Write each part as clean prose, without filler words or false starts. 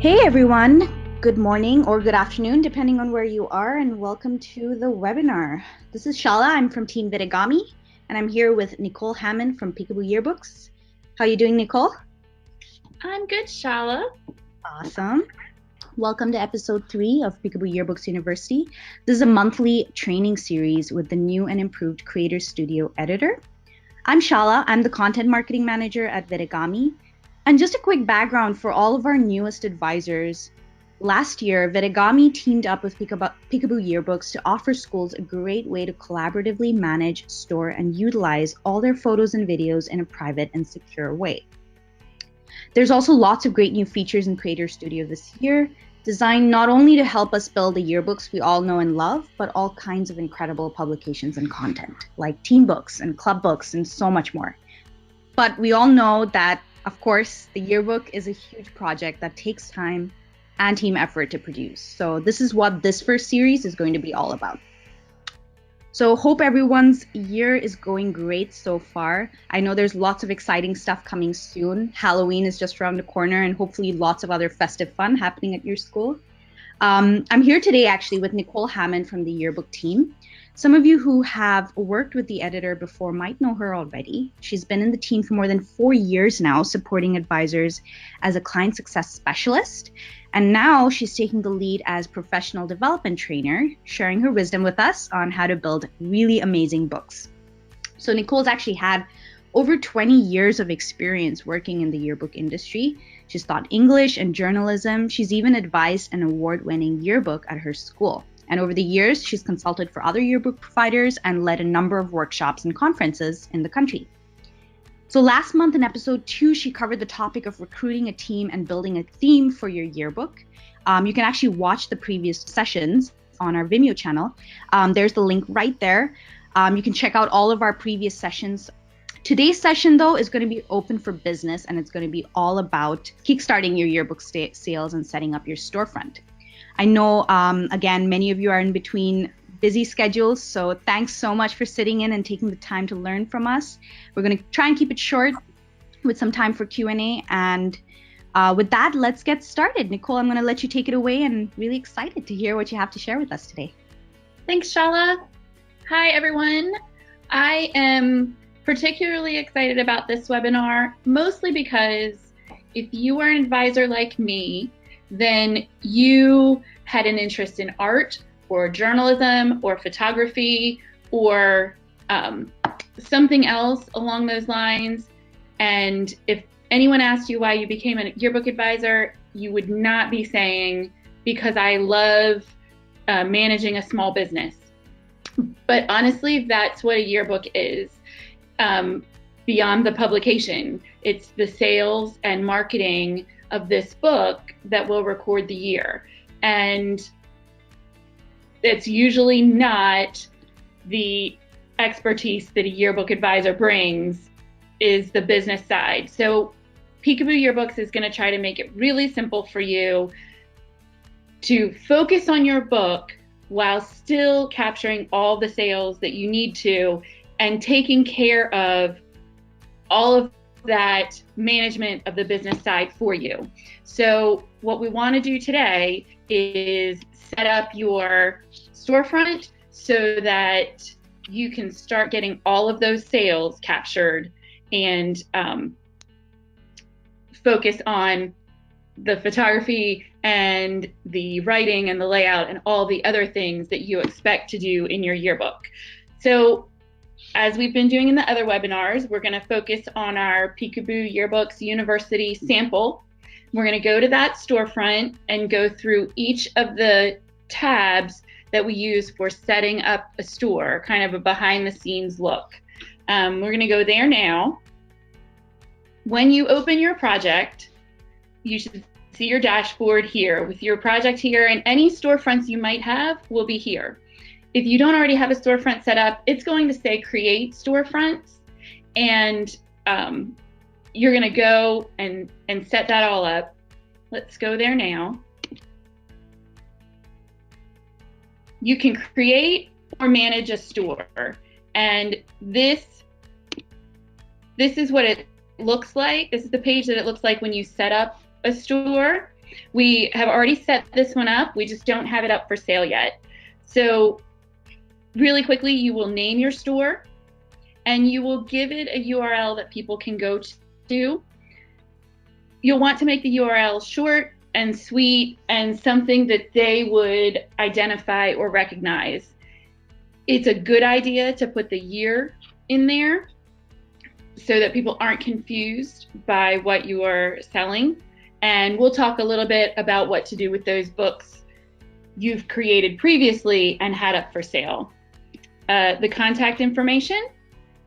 Hey everyone, good morning or good afternoon, depending on where you are, and welcome to the webinar. This is Shala, I'm from Team Vidigami, and I'm here with Nicole Hammond from Peekaboo Yearbooks. How are you doing, Nicole? I'm good, Shala. Awesome. Welcome to episode 3 of Peekaboo Yearbooks University. This is a monthly training series with the new and improved Creator Studio editor. I'm Shala, I'm the content marketing manager at Vidigami. And just a quick background for all of our newest advisors. Last year, Vidigami teamed up with Peekaboo Yearbooks to offer schools a great way to collaboratively manage, store, and utilize all their photos and videos in a private and secure way. There's also lots of great new features in Creator Studio this year, designed not only to help us build the yearbooks we all know and love, but all kinds of incredible publications and content, like team books and club books and so much more. But we all know that, of course, the yearbook is a huge project that takes time and team effort to produce. So this is what this first series is going to be all about. So hope everyone's year is going great so far. I know there's lots of exciting stuff coming soon. Halloween is just around the corner, and hopefully lots of other festive fun happening at your school. I'm here today actually with Nicole Hammond from the yearbook team. Some of you who have worked with the editor before might know her already. She's been in the team for more than 4 years now, supporting advisors as a client success specialist. And now she's taking the lead as professional development trainer, sharing her wisdom with us on how to build really amazing books. So Nicole's actually had over 20 years of experience working in the yearbook industry. She's taught English and journalism. She's even advised an award-winning yearbook at her school. And over the years, she's consulted for other yearbook providers and led a number of workshops and conferences in the country. So last month in episode 2, she covered the topic of recruiting a team and building a theme for your yearbook. You can actually watch the previous sessions on our Vimeo channel. There's the link right there. You can check out all of our previous sessions. Today's session, though, is going to be open for business, and it's going to be all about kickstarting your yearbook sales and setting up your storefront. I know, again, many of you are in between busy schedules, so thanks so much for sitting in and taking the time to learn from us. We're going to try and keep it short with some time for Q&A, and with that, let's get started. Nicole, I'm going to let you take it away, and really excited to hear what you have to share with us today. Thanks, Shala. Hi, everyone. I am particularly excited about this webinar, mostly because if you are an advisor like me, then you had an interest in art or journalism or photography or something else along those lines. And if anyone asked you why you became a yearbook advisor, you would not be saying, because I love managing a small business. But honestly, that's what a yearbook is. Beyond the publication, it's the sales and marketing of this book that will record the year. And it's usually not the expertise that a yearbook advisor brings, is the business side. So Peekaboo Yearbooks is going to try to make it really simple for you to focus on your book while still capturing all the sales that you need to and taking care of all of that management of the business side for you. So what we want to do today is set up your storefront so that you can start getting all of those sales captured and focus on the photography and the writing and the layout and all the other things that you expect to do in your yearbook. So as we've been doing in the other webinars, we're going to focus on our Peekaboo Yearbooks University sample. We're going to go to that storefront and go through each of the tabs that we use for setting up a store, kind of a behind the scenes look. We're going to go there now. When you open your project, you should see your dashboard here with your project here, and any storefronts you might have will be here. If you don't already have a storefront set up, it's going to say create storefronts, and you're going to go and set that all up. Let's go there now. You can create or manage a store, and this is what it looks like. This is the page that it looks like when you set up a store. We have already set this one up. We just don't have it up for sale yet. So really quickly, you will name your store and you will give it a URL that people can go to. You'll want to make the URL short and sweet and something that they would identify or recognize. It's a good idea to put the year in there so that people aren't confused by what you are selling. And we'll talk a little bit about what to do with those books you've created previously and had up for sale. The contact information,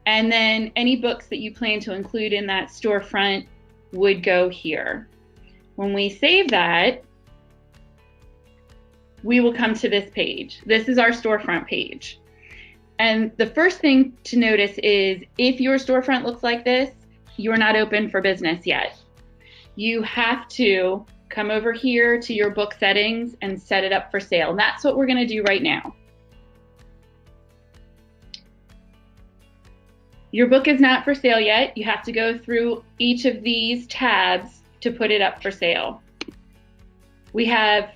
and then any books that you plan to include in that storefront would go here. When we save that, we will come to this page. This is our storefront page. And the first thing to notice is if your storefront looks like this, you're not open for business yet. You have to come over here to your book settings and set it up for sale. And that's what we're going to do right now. Your book is not for sale yet. You have to go through each of these tabs to put it up for sale. We have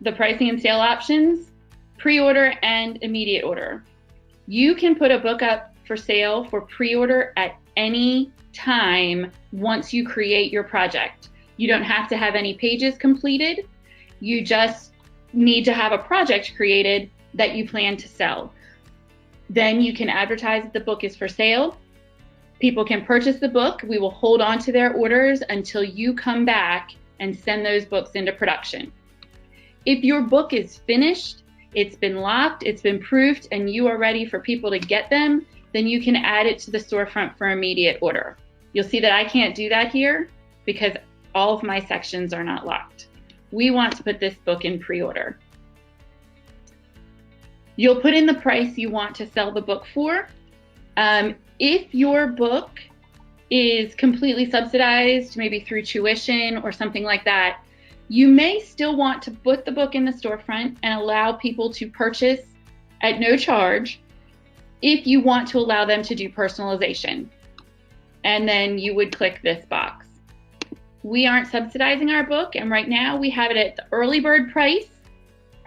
the pricing and sale options, pre-order and immediate order. You can put a book up for sale for pre-order at any time once you create your project. You don't have to have any pages completed. You just need to have a project created that you plan to sell. Then you can advertise that the book is for sale. People can purchase the book. We will hold on to their orders until you come back and send those books into production. If your book is finished, it's been locked, it's been proofed, and you are ready for people to get them, then you can add it to the storefront for immediate order. You'll see that I can't do that here because all of my sections are not locked. We want to put this book in pre-order. You'll put in the price you want to sell the book for. If your book is completely subsidized, maybe through tuition or something like that, you may still want to put the book in the storefront and allow people to purchase at no charge if you want to allow them to do personalization. And then you would click this box. We aren't subsidizing our book, and right now we have it at the early bird price.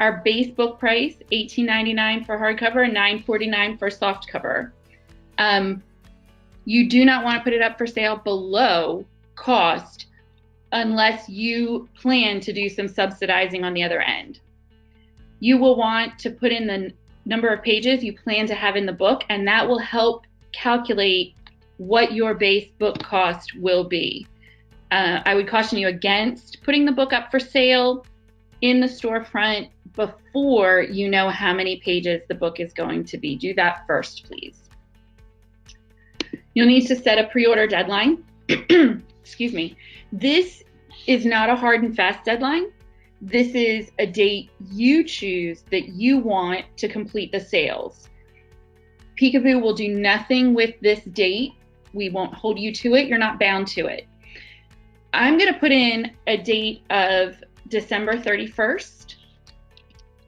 Our base book price, $18.99 for hardcover and $9.49 for softcover. You do not want to put it up for sale below cost unless you plan to do some subsidizing on the other end. You will want to put in the number of pages you plan to have in the book, and that will help calculate what your base book cost will be. I would caution you against putting the book up for sale in the storefront before you know how many pages the book is going to be. Do that first, please. You'll need to set a pre-order deadline. Excuse me. This is not a hard and fast deadline. This is a date you choose that you want to complete the sales. Peekaboo will do nothing with this date. We won't hold you to it. You're not bound to it. I'm going to put in a date of December 31st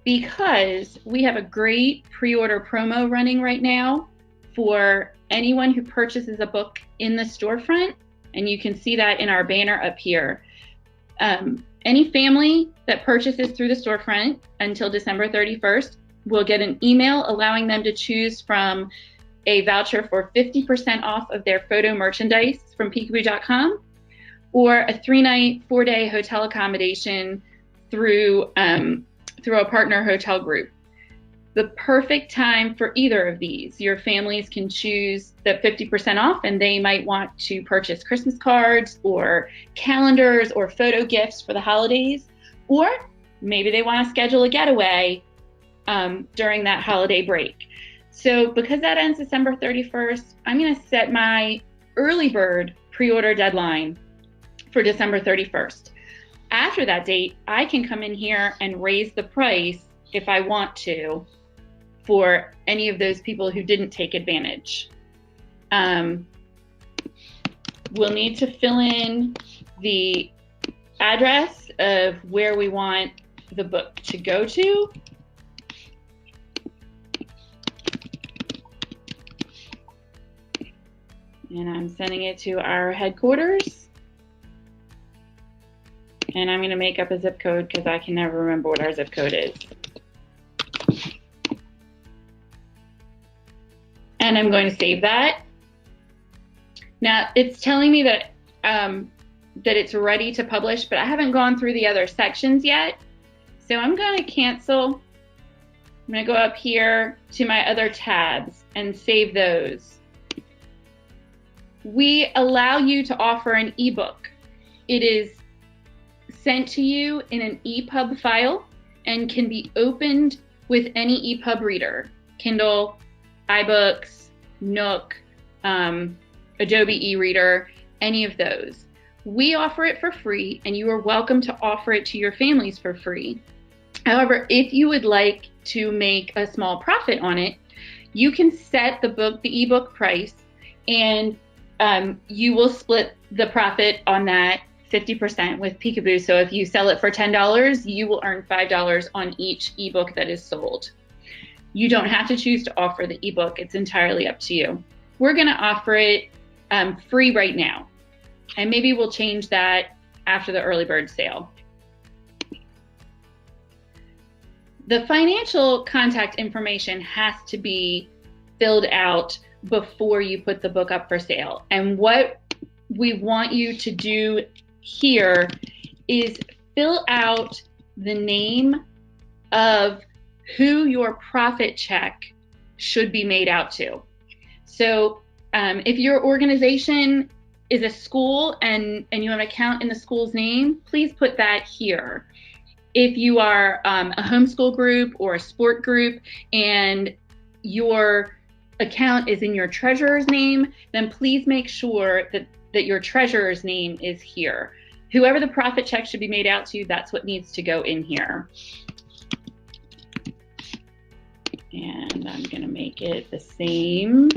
because we have a great pre-order promo running right now for anyone who purchases a book in the storefront, and you can see that in our banner up here. Any family that purchases through the storefront until December 31st will get an email allowing them to choose from a voucher for 50% off of their photo merchandise from peekaboo.com or a 3-night, 4-day hotel accommodation through a partner hotel group. The perfect time for either of these. Your families can choose the 50% off, and they might want to purchase Christmas cards or calendars or photo gifts for the holidays, or maybe they want to schedule a getaway during that holiday break. So because that ends December 31st, I'm going to set my early bird pre-order deadline for December 31st. After that date, I can come in here and raise the price if I want to for any of those people who didn't take advantage. We'll need to fill in the address of where we want the book to go to. And I'm sending it to our headquarters. and I'm going to make up a zip code because I can never remember what our zip code is. And I'm going to save that. Now it's telling me that that it's ready to publish, but I haven't gone through the other sections yet. So I'm going to cancel. I'm going to go up here to my other tabs and save those. We allow you to offer an ebook. It is sent to you in an EPUB file and can be opened with any EPUB reader, Kindle, iBooks, Nook, Adobe e-reader, any of those. We offer it for free, and you are welcome to offer it to your families for free. However, if you would like to make a small profit on it, you can set the ebook price, and you will split the profit on that 50% with Peekaboo. So if you sell it for $10, you will earn $5 on each ebook that is sold. You don't have to choose to offer the ebook. It's entirely up to you. We're going to offer it free right now, and maybe we'll change that after the early bird sale. The financial contact information has to be filled out before you put the book up for sale. And what we want you to do here is fill out the name of who your profit check should be made out to. So if your organization is a school and you have an account in the school's name, please put that here. If you are a homeschool group or a sport group and your account is in your treasurer's name, then please make sure that your treasurer's name is here. Whoever the profit check should be made out to, that's what needs to go in here. And I'm going to make it the same.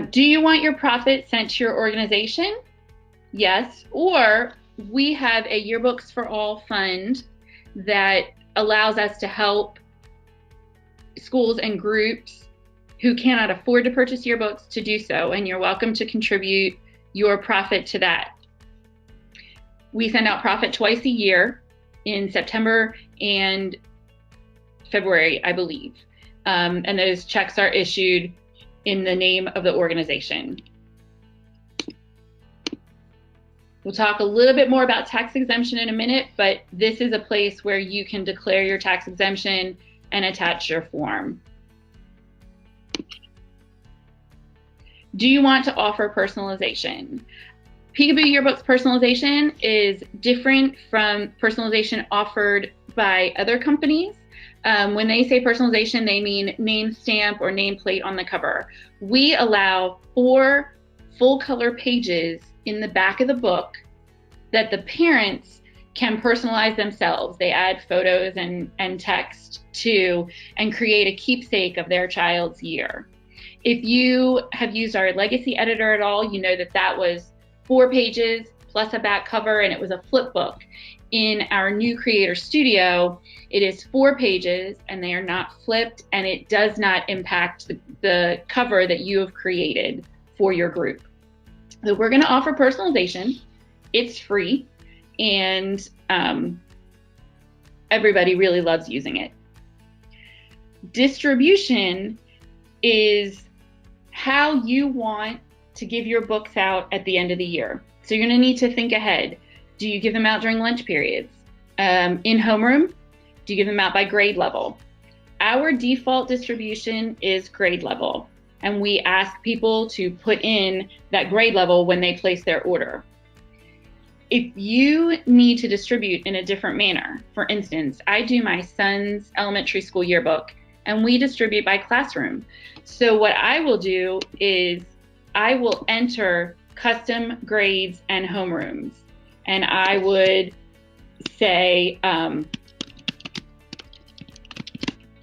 Do you want your profit sent to your organization? Yes. Or we have a Yearbooks for All fund that allows us to help schools and groups who cannot afford to purchase yearbooks to do so, and you're welcome to contribute your profit to that. We send out profit twice a year, in September and February, I believe, and those checks are issued in the name of the organization. We'll talk a little bit more about tax exemption in a minute, but this is a place where you can declare your tax exemption and attach your form. Do you want to offer personalization? Peekaboo Yearbooks personalization is different from personalization offered by other companies. When they say personalization, they mean name stamp or nameplate on the cover. We allow 4 full color pages in the back of the book that the parents can personalize themselves. They add photos and text to and create a keepsake of their child's year. If you have used our legacy editor at all, you know that that was 4 pages plus a back cover, and it was a flip book. In our new Creator Studio, it is 4 pages and they are not flipped, and it does not impact the cover that you have created for your group. So we're going to offer personalization. It's free, and everybody really loves using it. Distribution is how you want to give your books out at the end of the year. So you're going to need to think ahead. Do you give them out during lunch periods? In homeroom? Do you give them out by grade level? Our default distribution is grade level, and we ask people to put in that grade level when they place their order. If you need to distribute in a different manner, for instance, I do my son's elementary school yearbook, and we distribute by classroom. So what I will do is I will enter custom grades and homerooms, and I would say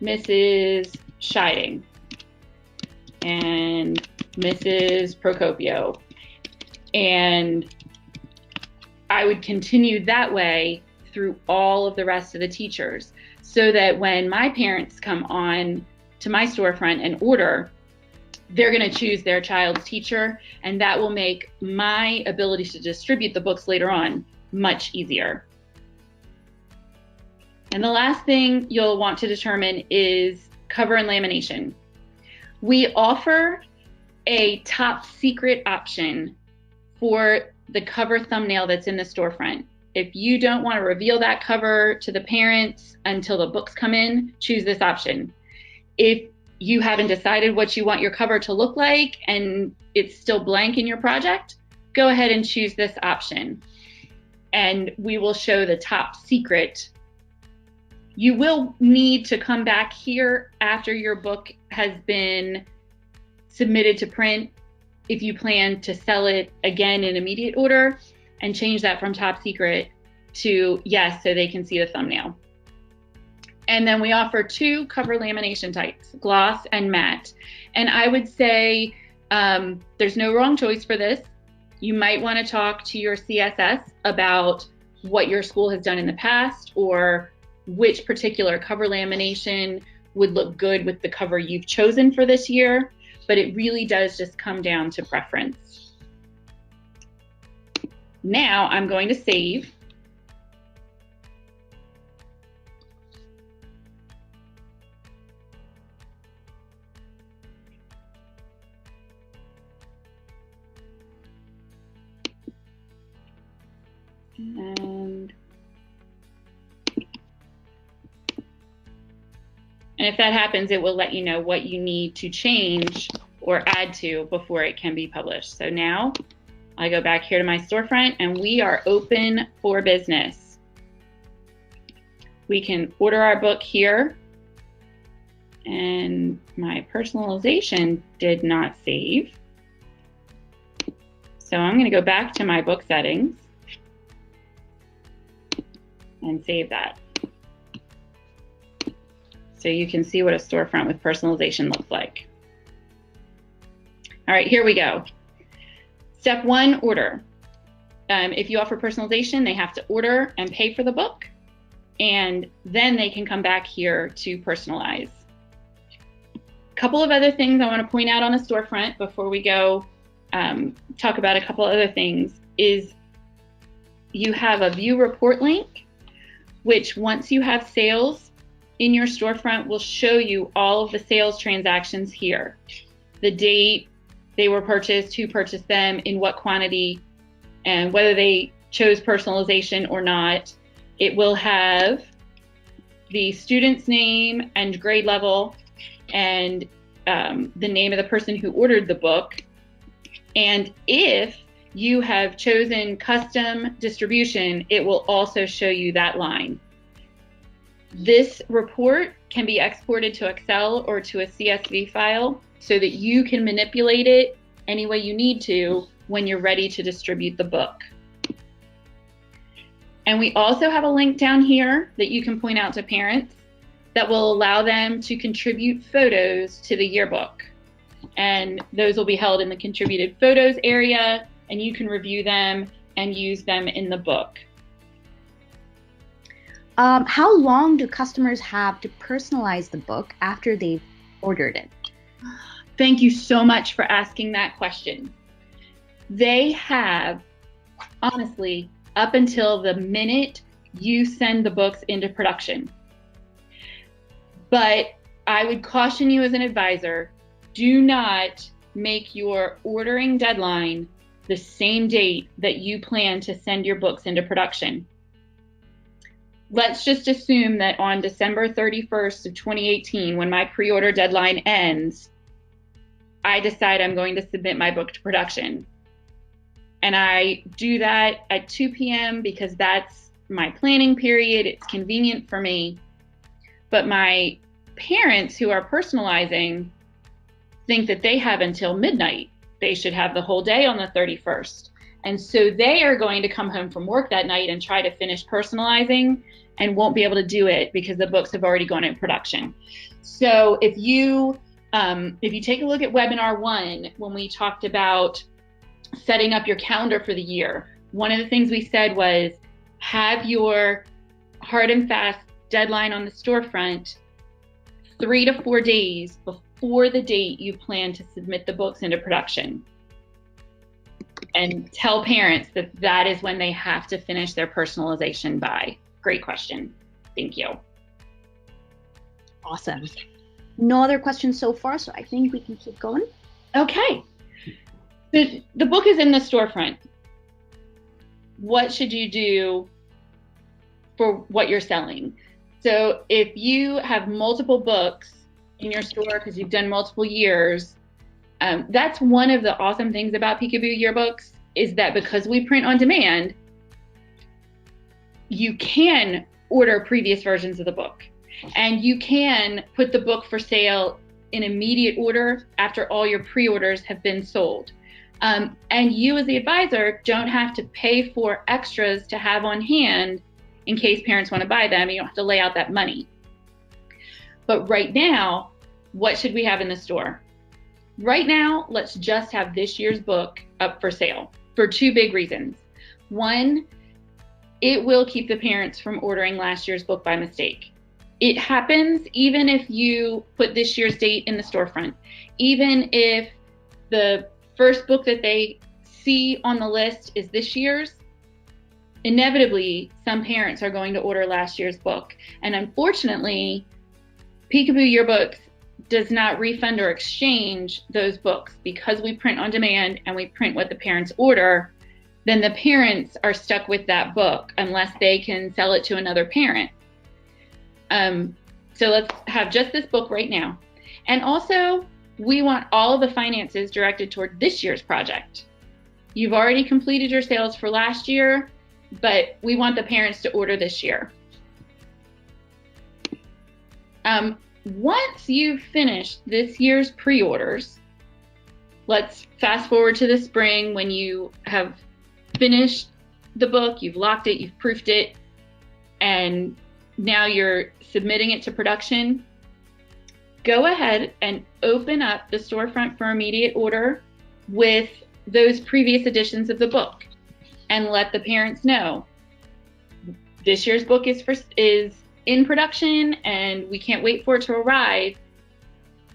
Mrs. Scheiding and Mrs. Procopio, and I would continue that way through all of the rest of the teachers, so that when my parents come on to my storefront and order, they're going to choose their child's teacher, and that will make my ability to distribute the books later on much easier. And the last thing you'll want to determine is cover and lamination. We offer a top secret option for the cover thumbnail that's in the storefront. If you don't want to reveal that cover to the parents until the books come in, choose this option. If you haven't decided what you want your cover to look like and it's still blank in your project, go ahead and choose this option. And we will show the top secret. You will need to come back here after your book has been submitted to print if you plan to sell it again in immediate order, and change that from top secret to yes, so they can see the thumbnail. And then we offer 2 cover lamination types, gloss and matte. And I would say there's no wrong choice for this. You might want to talk to your CSS about what your school has done in the past, or which particular cover lamination would look good with the cover you've chosen for this year. But it really does just come down to preference. Now I'm going to save. And if that happens, it will let you know what you need to change or add to before it can be published. So now I go back here to my storefront and we are open for business. We can order our book here, and my personalization did not save. So I'm going to go back to my book settings and save that. So you can see what a storefront with personalization looks like. All right, here we go. Step 1, order. If you offer personalization, they have to order and pay for the book, and then they can come back here to personalize. A couple of other things I want to point out on the storefront before we go talk about a couple other things is you have a view report link, which once you have sales in your storefront will show you all of the sales transactions here. The date they were purchased, who purchased them, in what quantity, and whether they chose personalization or not. It will have the student's name and grade level and the name of the person who ordered the book. And if you have chosen custom distribution, it will also show you that line. This report can be exported to Excel or to a CSV file so that you can manipulate it any way you need to when you're ready to distribute the book. And we also have a link down here that you can point out to parents that will allow them to contribute photos to the yearbook. And those will be held in the contributed photos area, and you can review them and use them in the book. How long do customers have to personalize the book after they've ordered it? Thank you so much for asking that question. They have, honestly, up until the minute you send the books into production. But I would caution you as an advisor, do not make your ordering deadline the same date that you plan to send your books into production. Let's just assume that on December 31st of 2018, when my pre-order deadline ends, I decide I'm going to submit my book to production. And I do that at 2 p.m. because that's my planning period. It's convenient for me. But my parents who are personalizing think that they have until midnight. They should have the whole day on the 31st. And so they are going to come home from work that night and try to finish personalizing and won't be able to do it because the books have already gone in production. So if you take a look at webinar 1, when we talked about setting up your calendar for the year, one of the things we said was have your hard and fast deadline on the storefront 3 to 4 days before before the date you plan to submit the books into production. And tell parents that that is when they have to finish their personalization by. Great question. Thank you. Awesome. No other questions so far, so I think we can keep going. Okay. The book is in the storefront. What should you do for what you're selling? So if you have multiple books in your store because you've done multiple years, that's one of the awesome things about Peekaboo yearbooks, is that because we print on demand, you can order previous versions of the book, and you can put the book for sale in immediate order after all your pre-orders have been sold. And you as the advisor don't have to pay for extras to have on hand in case parents want to buy them. You don't have to lay out that money. But right now, what should we have in the store? Right now, let's just have this year's book up for sale for two big reasons. One, it will keep the parents from ordering last year's book by mistake. It happens even if you put this year's date in the storefront. Even if the first book that they see on the list is this year's, inevitably some parents are going to order last year's book. And unfortunately, Peekaboo yearbooks does not refund or exchange those books. Because we print on demand and we print what the parents order, then the parents are stuck with that book unless they can sell it to another parent. So let's have just this book right now. And also, we want all of the finances directed toward this year's project. You've already completed your sales for last year, but we want the parents to order this year. Once you've finished this year's pre-orders, let's fast forward to the spring when you have finished the book, you've locked it, you've proofed it, and now you're submitting it to production. Go ahead and open up the storefront for immediate order with those previous editions of the book and let the parents know this year's book is in production and we can't wait for it to arrive.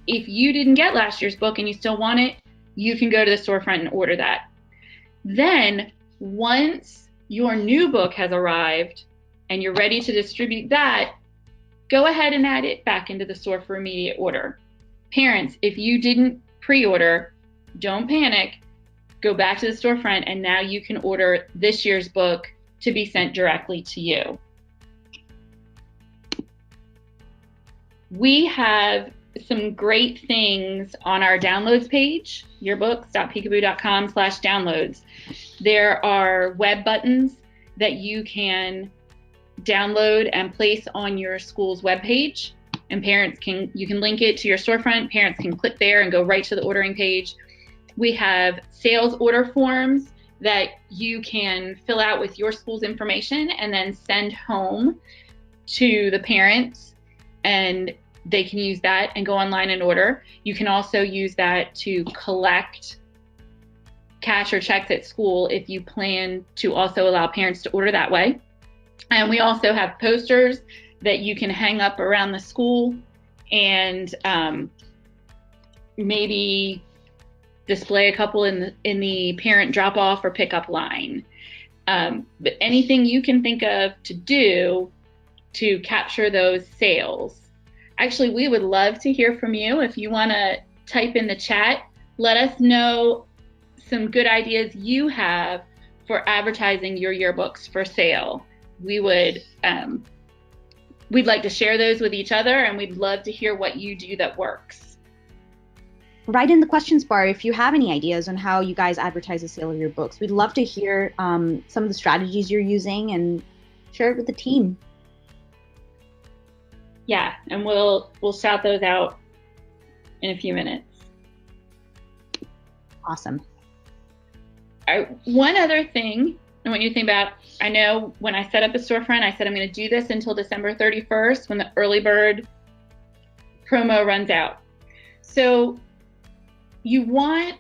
If you didn't get last year's book and you still want it, you can go to the storefront and order that. Then once your new book has arrived and you're ready to distribute that, go ahead and add it back into the store for immediate order. Parents, if you didn't pre-order, don't panic. Go back to the storefront and now you can order this year's book to be sent directly to you. We have some great things on our downloads page, yearbooks.peekaboo.com/downloads. There are web buttons that you can download and place on your school's webpage, and you can link it to your storefront. Parents can click there and go right to the ordering page. We have sales order forms that you can fill out with your school's information and then send home to the parents, and they can use that and go online and order. You can also use that to collect cash or checks at school if you plan to also allow parents to order that way. And we also have posters that you can hang up around the school and maybe display a couple in the parent drop-off or pickup line. But anything you can think of to do to capture those sales. Actually, we would love to hear from you. If you want to type in the chat, let us know some good ideas you have for advertising your yearbooks for sale. We'd like to share those with each other, and we'd love to hear what you do that works. Write in the questions bar if you have any ideas on how you guys advertise the sale of your books. We'd love to hear some of the strategies you're using and share it with the team. Yeah, and we'll shout those out in a few minutes. Awesome. One other thing I want you to think about, I know when I set up a storefront, I said I'm going to do this until December 31st when the early bird promo runs out. So you want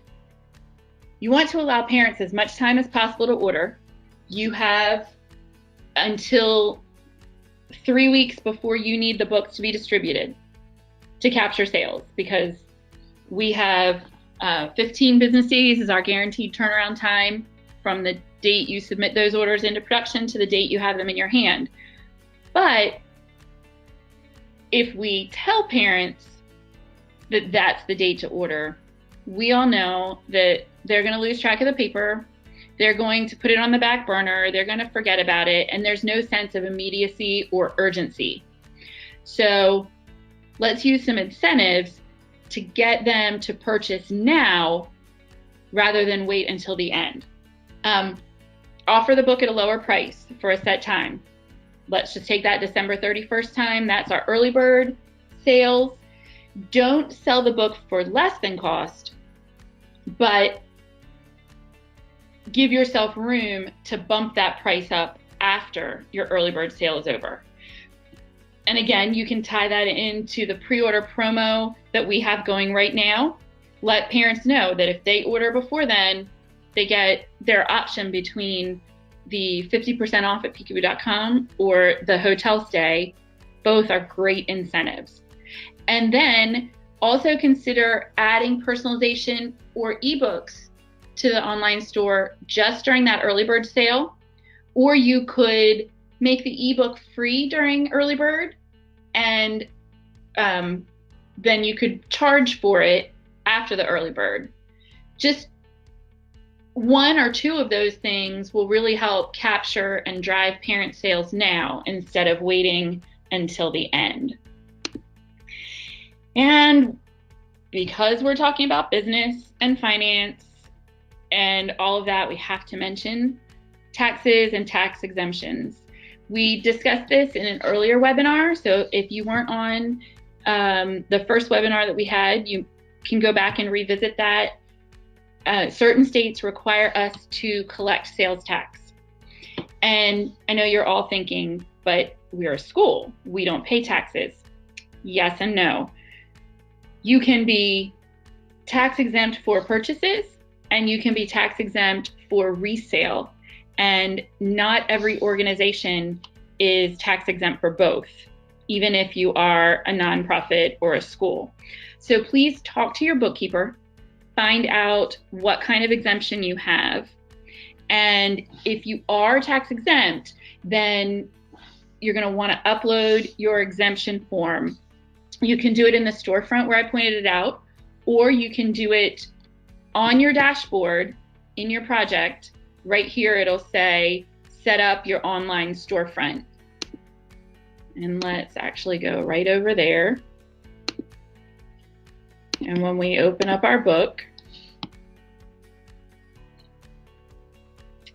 to allow parents as much time as possible to order. You have until 3 weeks before you need the book to be distributed to capture sales, because We have 15 business days is our guaranteed turnaround time from the date you submit those orders into production to the date you have them in your hand. But if we tell parents that that's the date to order, we all know that they're going to lose track of the paper. They're going to put it on the back burner. They're going to forget about it. And there's no sense of immediacy or urgency. So let's use some incentives to get them to purchase now rather than wait until the end. Offer the book at a lower price for a set time. Let's just take that December 31st time. That's our early bird sales. Don't sell the book for less than cost, but give yourself room to bump that price up after your early bird sale is over. And again, you can tie that into the pre-order promo that we have going right now. Let parents know that if they order before then, they get their option between the 50% off at peekaboo.com or the hotel stay. Both are great incentives. And then also consider adding personalization or ebooks to the online store just during that early bird sale. Or you could make the ebook free during early bird, and then you could charge for it after the early bird. Just one or two of those things will really help capture and drive parent sales now instead of waiting until the end. And because we're talking about business and finance and all of that, we have to mention taxes and tax exemptions. We discussed this in an earlier webinar, so if you weren't on the first webinar that we had, you can go back and revisit that. Certain states require us to collect sales tax. And I know you're all thinking, but we're a school, we don't pay taxes. Yes and no. You can be tax exempt for purchases, and you can be tax exempt for resale. And not every organization is tax exempt for both, even if you are a nonprofit or a school. So please talk to your bookkeeper, find out what kind of exemption you have. And if you are tax exempt, then you're going to want to upload your exemption form. You can do it in the storefront where I pointed it out, or you can do it on your dashboard in your project. Right here, it'll say, set up your online storefront. And let's actually go right over there. And when we open up our book,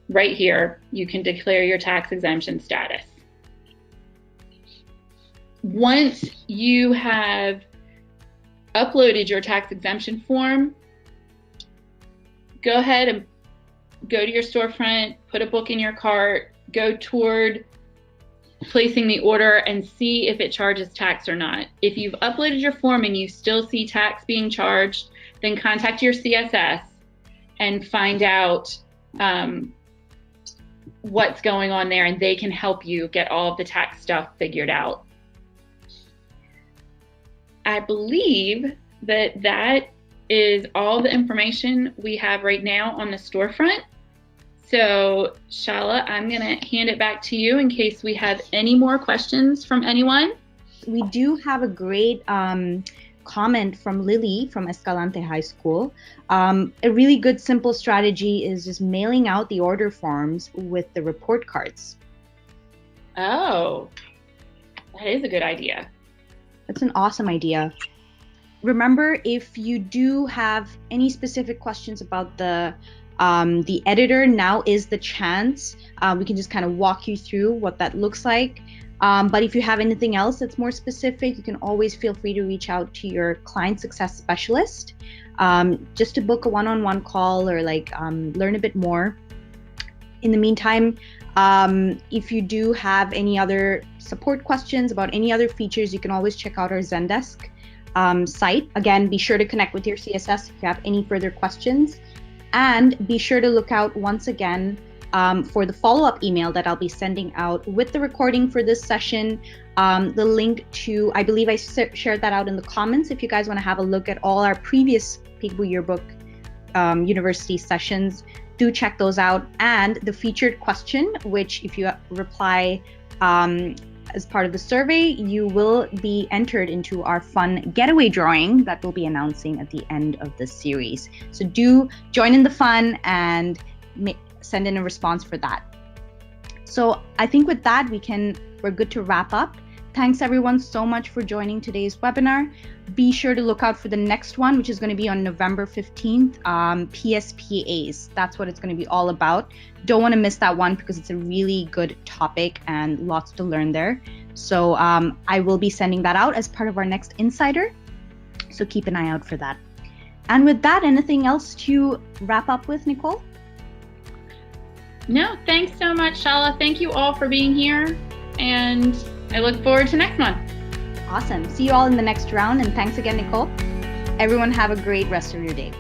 right here, you can declare your tax exemption status. Once you have uploaded your tax exemption form, go ahead and go to your storefront, put a book in your cart, go toward placing the order and see if it charges tax or not. If you've uploaded your form and you still see tax being charged, then contact your CSS and find out what's going on there, and they can help you get all of the tax stuff figured out. I believe that that is all the information we have right now on the storefront. So Shala, I'm going to hand it back to you in case we have any more questions from anyone. We do have a great comment from Lily from Escalante High School. A really good simple strategy is just mailing out the order forms with the report cards. Oh, that is a good idea. That's an awesome idea. Remember, if you do have any specific questions about the editor, now is the chance. We can just kind of walk you through what that looks like. But if you have anything else that's more specific, you can always feel free to reach out to your client success specialist just to book a one-on-one call or learn a bit more. In the meantime, if you do have any other support questions about any other features, you can always check out our Zendesk site. Again, be sure to connect with your CSS if you have any further questions. And be sure to look out once again for the follow-up email that I'll be sending out with the recording for this session. The link to, I believe I shared that out in the comments if you guys want to have a look at all our previous Peekaboo Yearbook University sessions. Do check those out. And the featured question, which if you reply as part of the survey, you will be entered into our fun getaway drawing that we'll be announcing at the end of the series. So do join in the fun and send in a response for that. So I think with that, we're good to wrap up. Thanks everyone so much for joining today's webinar. Be sure to look out for the next one, which is going to be on November 15th, PSPAs. That's what it's going to be all about. Don't want to miss that one because it's a really good topic and lots to learn there. So I will be sending that out as part of our next Insider. So keep an eye out for that. And with that, anything else to wrap up with, Nicole? No, thanks so much, Shala. Thank you all for being here. And I look forward to next one. Awesome. See you all in the next round. And thanks again, Nicole. Everyone have a great rest of your day.